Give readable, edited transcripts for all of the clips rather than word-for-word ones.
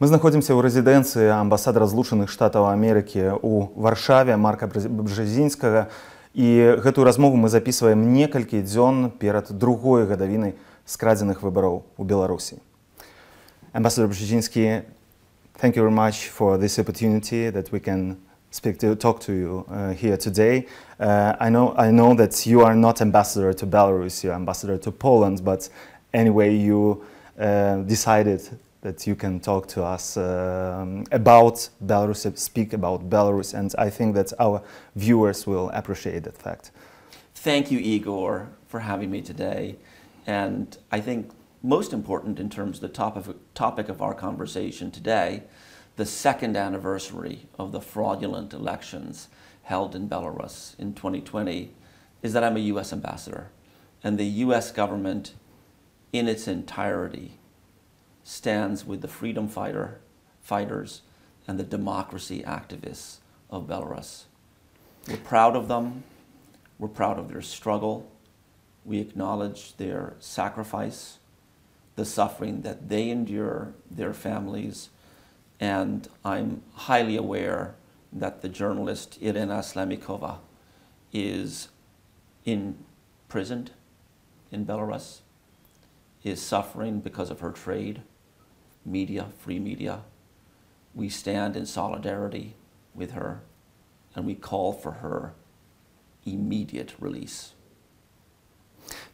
Мы знаходзімся ў рэзідэнцыі амбасадара Злучаных Штатаў Амерыкі ў Варшаве Марка Бжезінскага, і гэтую размову мы записываем некалькі дзён перад другой гадавінай скрадзеных выбараў у Беларусі. Ambassador Brzezinski, thank you very much for this opportunity that we can talk to you here today. I know that you are not ambassador to Belarus, you're ambassador to Poland, but anyway you decided that you can talk to us about Belarus, speak about Belarus, and I think that our viewers will appreciate that fact. Thank you, Igor, for having me today. And I think most important in terms of the topic of our conversation today, the second anniversary of the fraudulent elections held in Belarus in 2020, is that I'm a U.S. ambassador. And the U.S. government in its entirety stands with the freedom fighters and the democracy activists of Belarus. We're proud of them. We're proud of their struggle. We acknowledge their sacrifice, the suffering that they endure, their families, and I'm highly aware that the journalist Irina Slamikova is imprisoned in Belarus, is suffering because of her trade, media, free media. We stand in solidarity with her, and we call for her immediate release.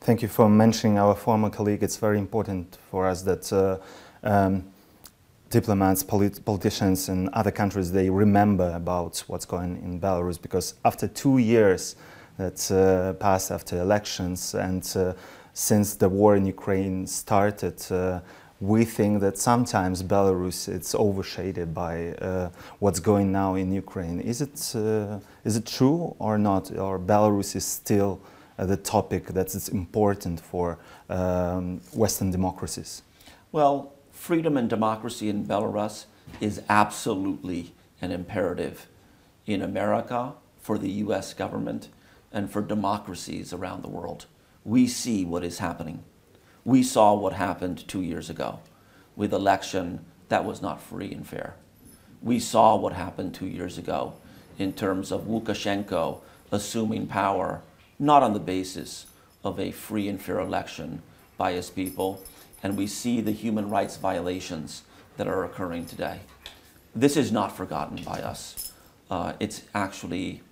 Thank you for mentioning our former colleague. It's very important for us that diplomats, politicians in other countries, they remember about what's going on in Belarus, because after 2 years that passed after elections and since the war in Ukraine started, we think that sometimes Belarus it's overshadowed by what's going now in Ukraine. Is it true or not? Or Belarus is still the topic that is important for Western democracies? Well, freedom and democracy in Belarus is absolutely an imperative in America, for the U.S. government, and for democracies around the world. We see what is happening. We saw what happened 2 years ago with an election that was not free and fair. We saw what happened 2 years ago in terms of Lukashenko assuming power, not on the basis of a free and fair election by his people, and we see the human rights violations that are occurring today. This is not forgotten by us. It's actually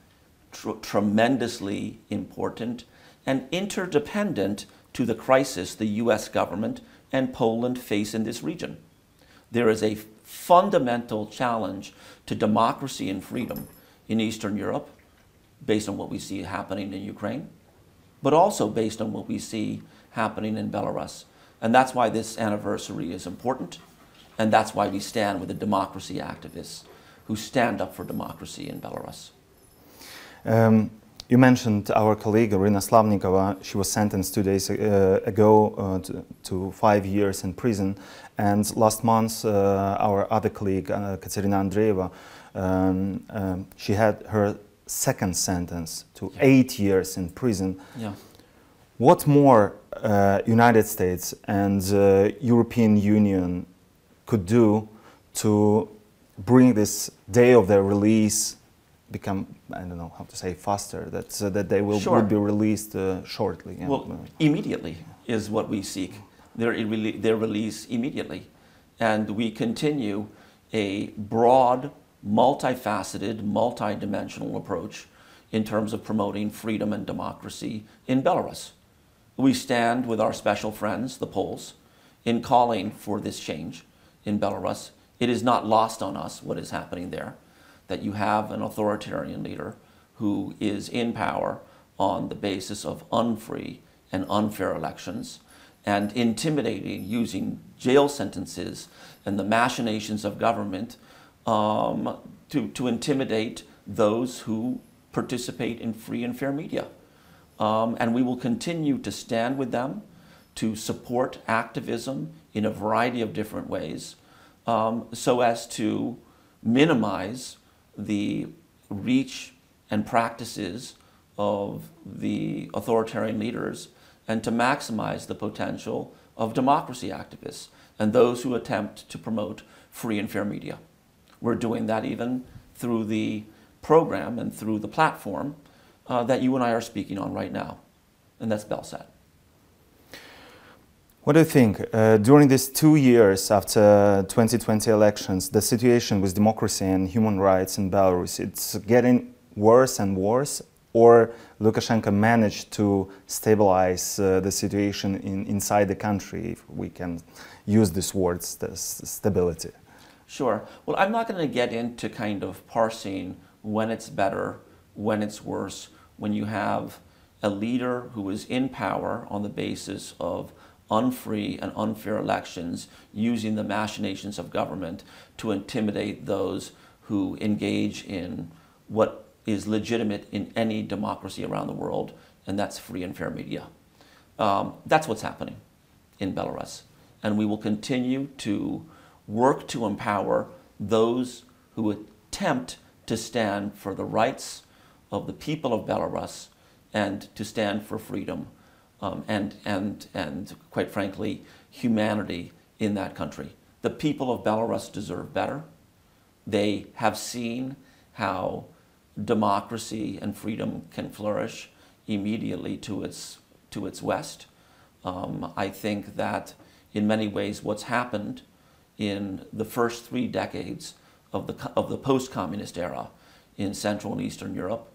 tremendously important and interdependent to the crisis the U.S. government and Poland face in this region. There is a fundamental challenge to democracy and freedom in Eastern Europe, based on what we see happening in Ukraine, but also based on what we see happening in Belarus. And that's why this anniversary is important, and that's why we stand with the democracy activists who stand up for democracy in Belarus. You mentioned our colleague Irina Slavnikova. She was sentenced 2 days ago to 5 years in prison, and last month our other colleague Katerina Andreeva, she had her second sentence to 8 years in prison. Yeah. What more United States and European Union could do to bring this day of their release become, I don't know how to say, faster, that they will, Sure. will be released shortly? Yeah. Well, immediately is what we seek, their release immediately. And we continue a broad, multifaceted, multidimensional approach in terms of promoting freedom and democracy in Belarus. We stand with our special friends, the Poles, in calling for this change in Belarus. It is not lost on us what is happening there, that you have an authoritarian leader who is in power on the basis of unfree and unfair elections and intimidating, using jail sentences and the machinations of government to intimidate those who participate in free and fair media. And we will continue to stand with them, to support activism in a variety of different ways, so as to minimize the reach and practices of the authoritarian leaders and to maximize the potential of democracy activists and those who attempt to promote free and fair media. We're doing that even through the program and through the platform that you and I are speaking on right now, and that's Belsat. What do you think? During these 2 years after 2020 elections, the situation with democracy and human rights in Belarus, it's getting worse and worse, or Lukashenko managed to stabilize the situation inside the country, if we can use these words, the stability? Sure. Well, I'm not going to get into kind of parsing when it's better, when it's worse, when you have a leader who is in power on the basis of unfree and unfair elections, using the machinations of government to intimidate those who engage in what is legitimate in any democracy around the world, and that's free and fair media. That's what's happening in Belarus. And we will continue to work to empower those who attempt to stand for the rights of the people of Belarus and to stand for freedom and quite frankly, humanity in that country. The people of Belarus deserve better. They have seen how democracy and freedom can flourish immediately to its west. I think that in many ways what's happened in the first 3 decades of the post-communist era in Central and Eastern Europe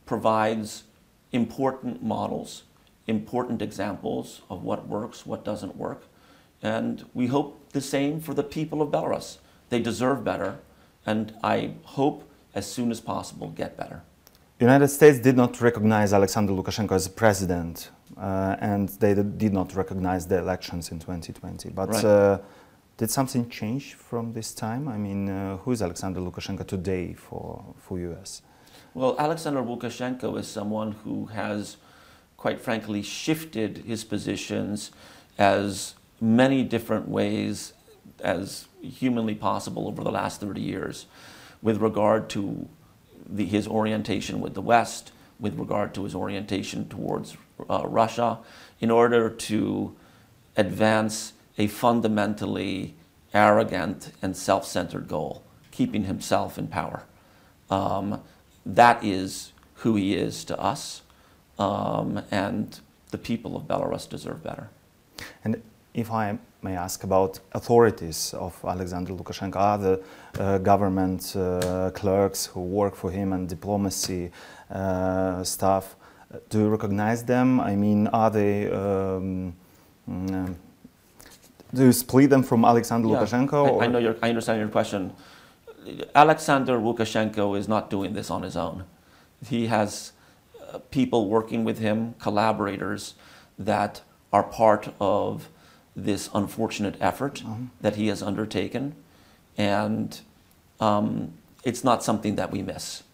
provides important models, important examples of what works, what doesn't work. And we hope the same for the people of Belarus. They deserve better, and I hope as soon as possible get better. The United States did not recognize Alexander Lukashenko as president, and they did not recognize the elections in 2020. But right. Did something change from this time? I mean, who is Alexander Lukashenko today for US? Well, Alexander Lukashenko is someone who has, quite frankly, shifted his positions as many different ways as humanly possible over the last 30 years with regard to his orientation with the West, with regard to his orientation towards Russia, in order to advance a fundamentally arrogant and self-centered goal, keeping himself in power. That is who he is to us, and the people of Belarus deserve better. And if I may ask about authorities of Alexander Lukashenko, are the government clerks who work for him and diplomacy staff, do you recognize them? I mean, are they, do you split them from Alexander Lukashenko? I understand your question. Alexander Lukashenko is not doing this on his own. He has people working with him, collaborators that are part of this unfortunate effort that he has undertaken, and it's not something that we miss.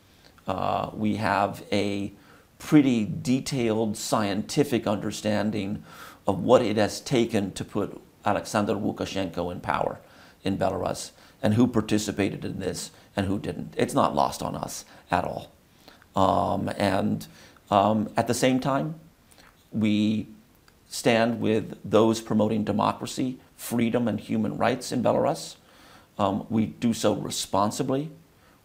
We have a pretty detailed scientific understanding of what it has taken to put Alexander Lukashenko in power in Belarus, and who participated in this and who didn't. It's not lost on us at all. At the same time, we stand with those promoting democracy, freedom, and human rights in Belarus. We do so responsibly.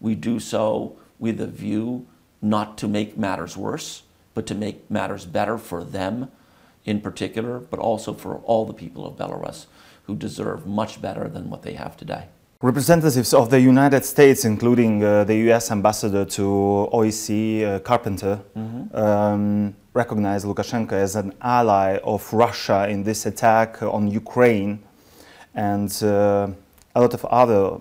We do so with a view not to make matters worse, but to make matters better for them in particular, but also for all the people of Belarus who deserve much better than what they have today. Representatives of the United States, including the US ambassador to OSCE, Carpenter, recognized Lukashenko as an ally of Russia in this attack on Ukraine, and a lot of other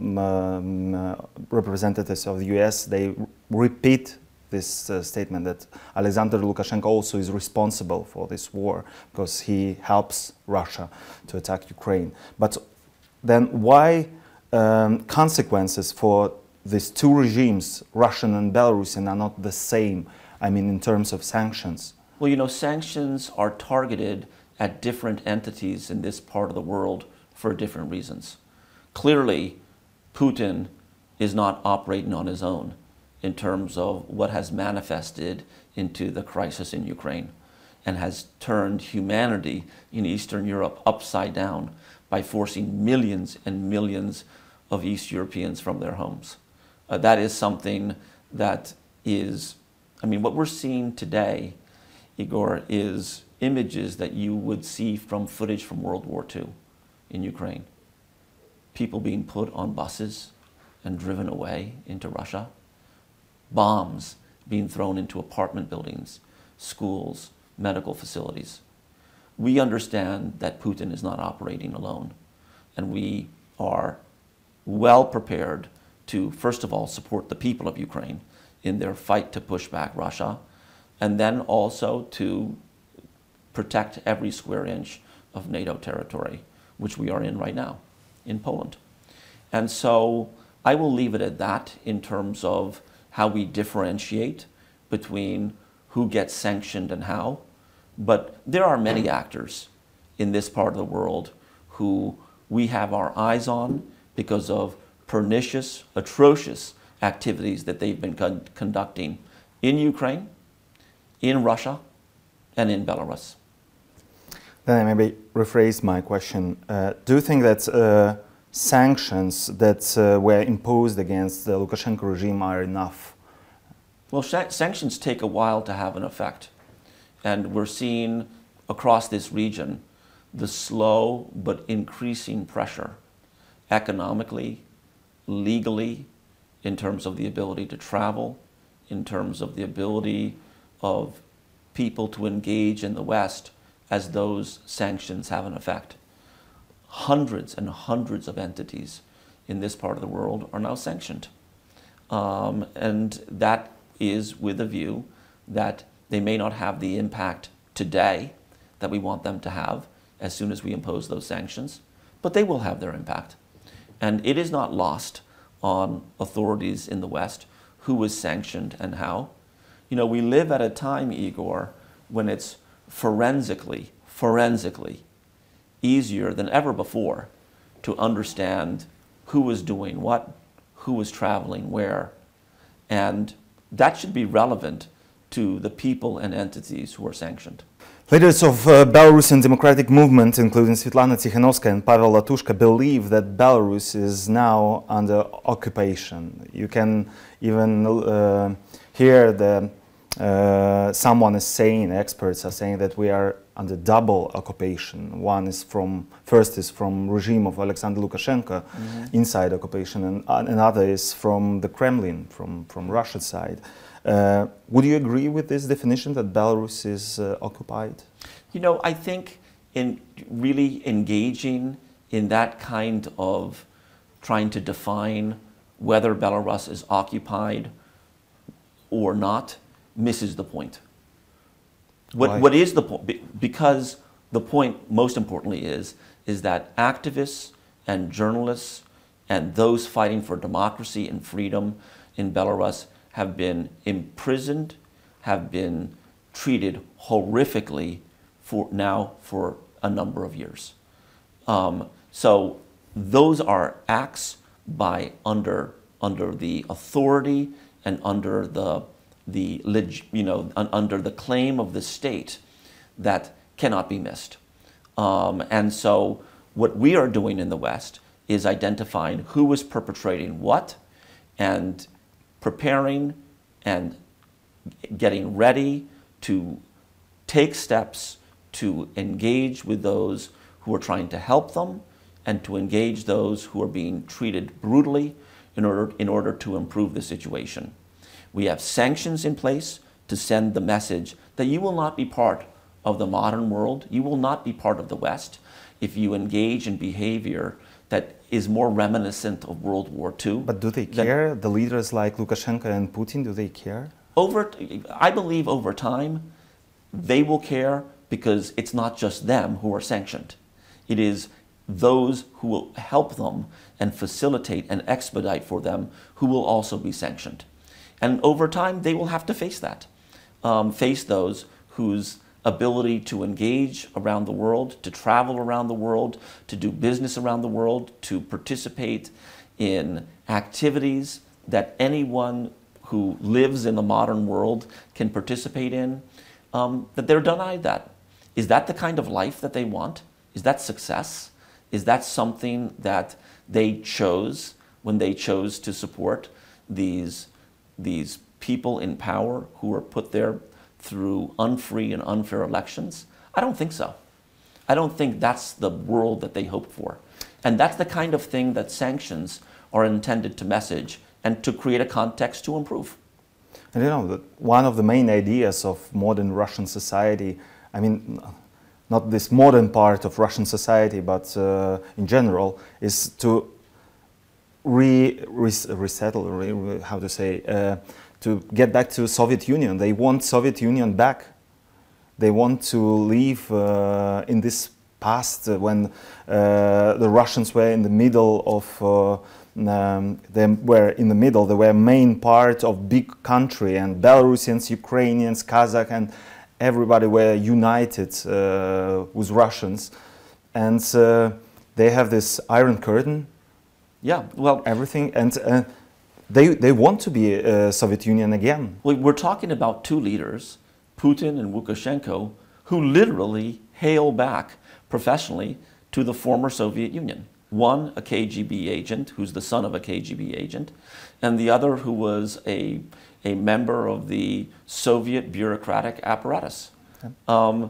representatives of the US, they repeat this statement that Alexander Lukashenko also is responsible for this war because he helps Russia to attack Ukraine. But then why consequences for these two regimes, Russian and Belarusian, are not the same, I mean, in terms of sanctions? Well, you know, sanctions are targeted at different entities in this part of the world for different reasons. Clearly, Putin is not operating on his own in terms of what has manifested into the crisis in Ukraine and has turned humanity in Eastern Europe upside down by forcing millions and millions of East Europeans from their homes. That is something that is, I mean, what we're seeing today, Igor, is images that you would see from footage from World War II in Ukraine. People being put on buses and driven away into Russia. Bombs being thrown into apartment buildings, schools, medical facilities. We understand that Putin is not operating alone, and we are well prepared to, first of all, support the people of Ukraine in their fight to push back Russia, and then also to protect every square inch of NATO territory, which we are in right now, in Poland. And so I will leave it at that in terms of how we differentiate between who gets sanctioned and how. But there are many actors in this part of the world who we have our eyes on because of pernicious, atrocious activities that they've been conducting in Ukraine, in Russia, and in Belarus. Then I maybe rephrase my question. Do you think that sanctions that were imposed against the Lukashenko regime are enough? Well, sanctions take a while to have an effect. And we're seeing across this region the slow but increasing pressure economically, legally, in terms of the ability to travel, in terms of the ability of people to engage in the West as those sanctions have an effect. Hundreds and hundreds of entities in this part of the world are now sanctioned. And that is with a view that they may not have the impact today that we want them to have as soon as we impose those sanctions, but they will have their impact. And it is not lost on authorities in the West who is sanctioned and how. You know, we live at a time, Igor, when it's forensically easier than ever before to understand who is doing what, who is traveling where. And that should be relevant to the people and entities who are sanctioned. Leaders of Belarusian democratic movement, including Svetlana Tikhanovskaya and Pavel Latushka, believe that Belarus is now under occupation. You can even hear someone is saying, experts are saying that we are under double occupation. First is from regime of Alexander Lukashenko, inside occupation, and another is from the Kremlin, from Russia's side. Would you agree with this definition that Belarus is occupied? You know, I think in really engaging in that kind of trying to define whether Belarus is occupied or not misses the point. What is the point? Because the point, most importantly, is that activists and journalists and those fighting for democracy and freedom in Belarus have been imprisoned, have been treated horrifically for a number of years. So those are acts by under the authority and under under the claim of the state that cannot be missed. And so what we are doing in the West is identifying who is perpetrating what and preparing and getting ready to take steps to engage with those who are trying to help them and to engage those who are being treated brutally in order to improve the situation. We have sanctions in place to send the message that you will not be part of the modern world, you will not be part of the West if you engage in behavior that is more reminiscent of World War II. But do they care? The leaders like Lukashenko and Putin, do they care? I believe over time they will care because it's not just them who are sanctioned. It is those who will help them and facilitate and expedite for them who will also be sanctioned. And over time, they will have to face that. Face those whose ability to engage around the world, to travel around the world, to do business around the world, to participate in activities that anyone who lives in the modern world can participate in, that they're denied that. Is that the kind of life that they want? Is that success? Is that something that they chose when they chose to support these people in power who were put there through unfree and unfair elections? I don't think so. I don't think that's the world that they hoped for. And that's the kind of thing that sanctions are intended to message and to create a context to improve. And you know, one of the main ideas of modern Russian society, I mean, not this modern part of Russian society, but in general, is to resettle, how to say, to get back to Soviet Union. They want Soviet Union back. They want to live in this past when the Russians were in the middle of they were main part of big country, and Belarusians, Ukrainians, Kazakh, and everybody were united with Russians, and they have this Iron Curtain. Yeah, well, everything, and they want to be a Soviet Union again. We're talking about two leaders, Putin and Lukashenko, who literally hail back professionally to the former Soviet Union. One, a KGB agent, who's the son of a KGB agent, and the other who was a member of the Soviet bureaucratic apparatus. Okay.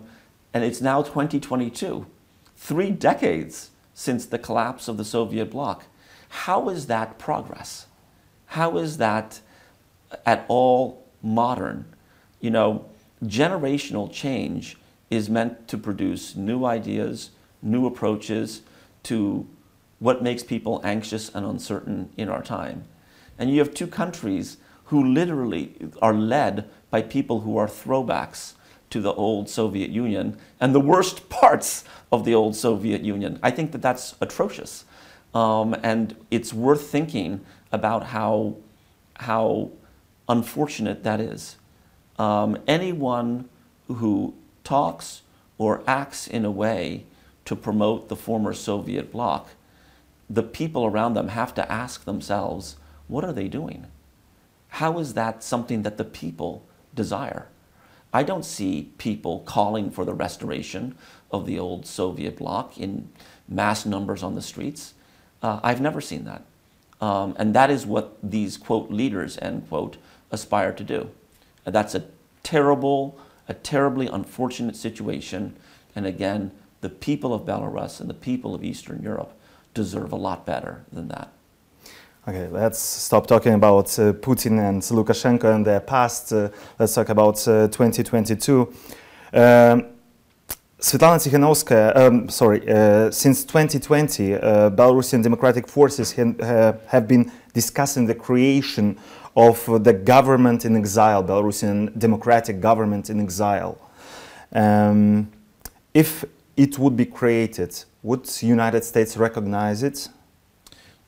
And it's now 2022, 3 decades since the collapse of the Soviet bloc. How is that progress? How is that at all modern? You know, generational change is meant to produce new ideas, new approaches to what makes people anxious and uncertain in our time. And you have two countries who literally are led by people who are throwbacks to the old Soviet Union and the worst parts of the old Soviet Union. I think that that's atrocious. And it's worth thinking about how unfortunate that is. Anyone who talks or acts in a way to promote the former Soviet bloc, the people around them have to ask themselves, what are they doing? How is that something that the people desire? I don't see people calling for the restoration of the old Soviet bloc in mass numbers on the streets. I've never seen that. And that is what these, quote, leaders, end quote, aspire to do. And that's a terribly unfortunate situation. And again, the people of Belarus and the people of Eastern Europe deserve a lot better than that. Okay, let's stop talking about Putin and Lukashenko and their past. Let's talk about 2022. Svetlana Tikhanovskaya, since 2020, Belarusian democratic forces have been discussing the creation of the government in exile, Belarusian democratic government in exile. If it would be created, would the United States recognize it?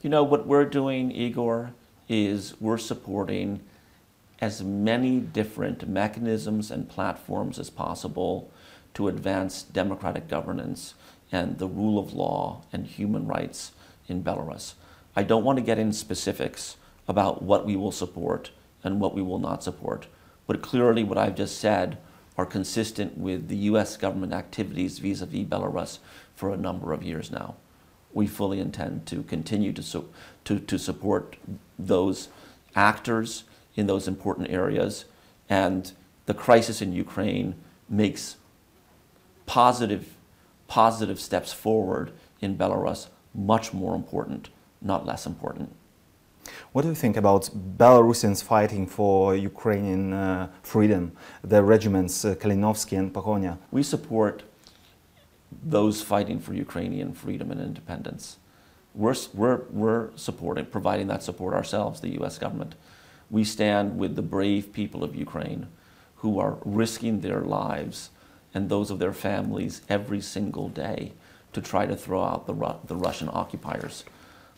You know, what we're doing, Igor, is we're supporting as many different mechanisms and platforms as possible to advance democratic governance and the rule of law and human rights in Belarus. I don't want to get into specifics about what we will support and what we will not support, but clearly what I've just said are consistent with the US government activities vis-a-vis Belarus for a number of years now. We fully intend to continue to support those actors in those important areas, and the crisis in Ukraine makes positive steps forward in Belarus much more important, not less important. What do you think about Belarusians fighting for Ukrainian freedom, the regiments Kalinovsky and Pahonia? We support those fighting for Ukrainian freedom and independence. We're supporting, providing that support ourselves, the US government. We stand with the brave people of Ukraine who are risking their lives and those of their families every single day to try to throw out the Russian occupiers.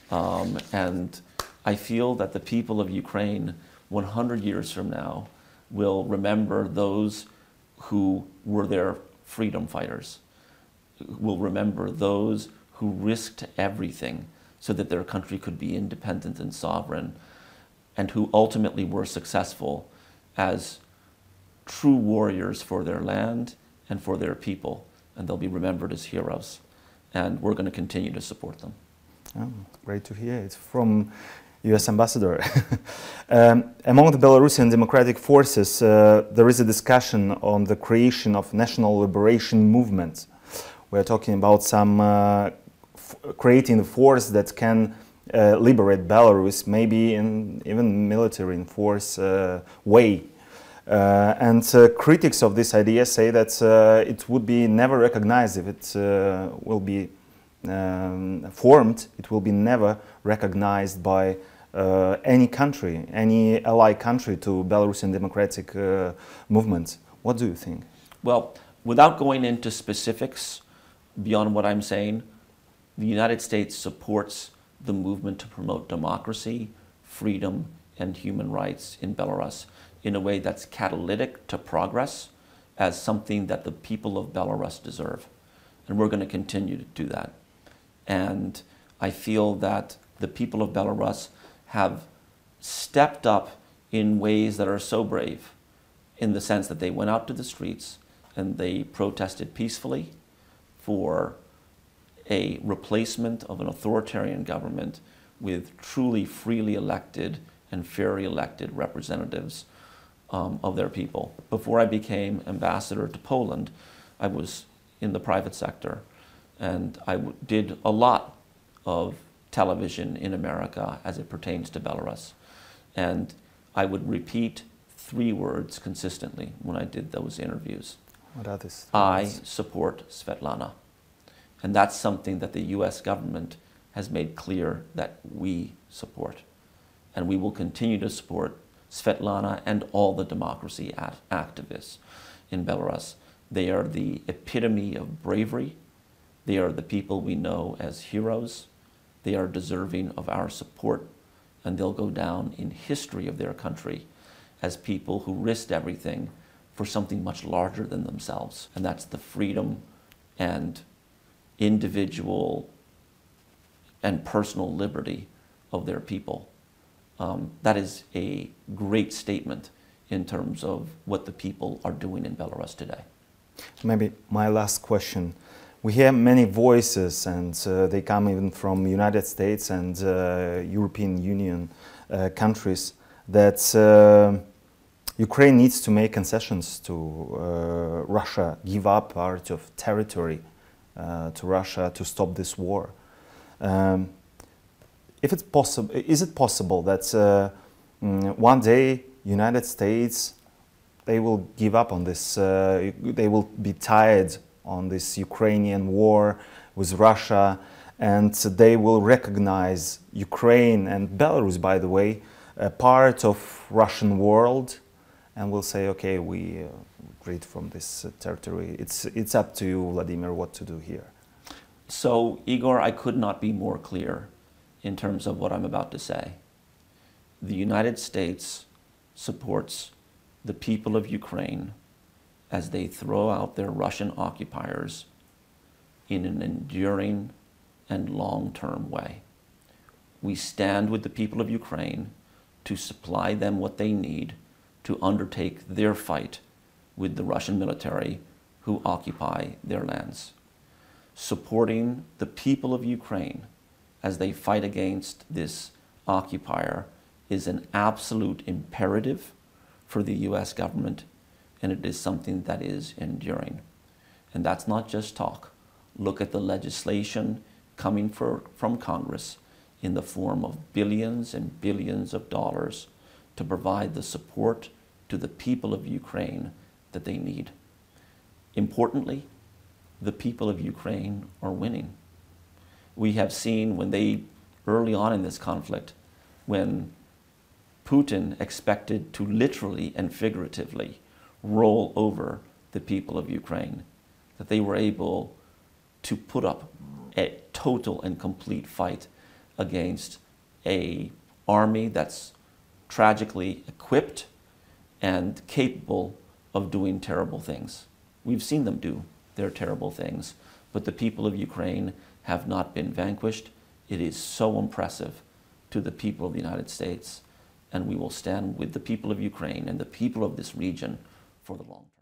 And I feel that the people of Ukraine 100 years from now will remember those who were their freedom fighters, will remember those who risked everything so that their country could be independent and sovereign, and who ultimately were successful as true warriors for their land and for their people, and they'll be remembered as heroes. and we're going to continue to support them. Oh, great to hear. It's from U.S. Ambassador. Among the Belarusian democratic forces, there is a discussion on the creation of national liberation movements. We're talking about some creating a force that can liberate Belarus, maybe in even military force way. And critics of this idea say that it would be never recognized if it will be formed. It will be never recognized by any country, any allied country to Belarusian democratic movements. What do you think? Well, without going into specifics beyond what I'm saying, the United States supports the movement to promote democracy, freedom, and human rights in Belarus in a way that's catalytic to progress as something that the people of Belarus deserve. And we're going to continue to do that. And I feel that the people of Belarus have stepped up in ways that are so brave, in the sense that they went out to the streets and they protested peacefully for a replacement of an authoritarian government with truly freely elected and fairly elected representatives of their people. Before I became ambassador to Poland, I was in the private sector, and I did a lot of television in America as it pertains to Belarus. And I would repeat 3 words consistently when I did those interviews. What are these? I support Svetlana. And that's something that the US government has made clear that we support. And we will continue to support Svetlana and all the democracy activists in Belarus. They are the epitome of bravery. They are the people we know as heroes. They are deserving of our support, and they'll go down in history of their country as people who risked everything for something much larger than themselves. And that's the freedom and individual and personal liberty of their people. That is a great statement in terms of what the people are doing in Belarus today. Maybe my last question. We hear many voices, and they come even from United States and European Union countries, that Ukraine needs to make concessions to Russia, give up part of territory to Russia to stop this war. If it's possible, is it possible that one day United States, they will give up on this, they will be tired on this Ukrainian war with Russia, and they will recognize Ukraine and Belarus, by the way, a part of Russian world, and will say, okay, we retreat from this territory. It's up to you, Vladimir, what to do here. So, Igor, I could not be more clear in terms of what I'm about to say. The United States supports the people of Ukraine as they throw out their Russian occupiers in an enduring and long-term way. We stand with the people of Ukraine to supply them what they need to undertake their fight with the Russian military who occupy their lands. Supporting the people of Ukraine as they fight against this occupier is an absolute imperative for the US government, and it is something that is enduring. And that's not just talk. Look at the legislation coming from Congress in the form of billions and billions of dollars to provide the support to the people of Ukraine that they need. Importantly, the people of Ukraine are winning. We have seen when they, early on in this conflict, when Putin expected to literally and figuratively roll over the people of Ukraine, that they were able to put up a total and complete fight against an army that's tragically equipped and capable of doing terrible things. We've seen them do their terrible things, but the people of Ukraine have not been vanquished. It is so impressive to the people of the United States, and we will stand with the people of Ukraine and the people of this region for the long term.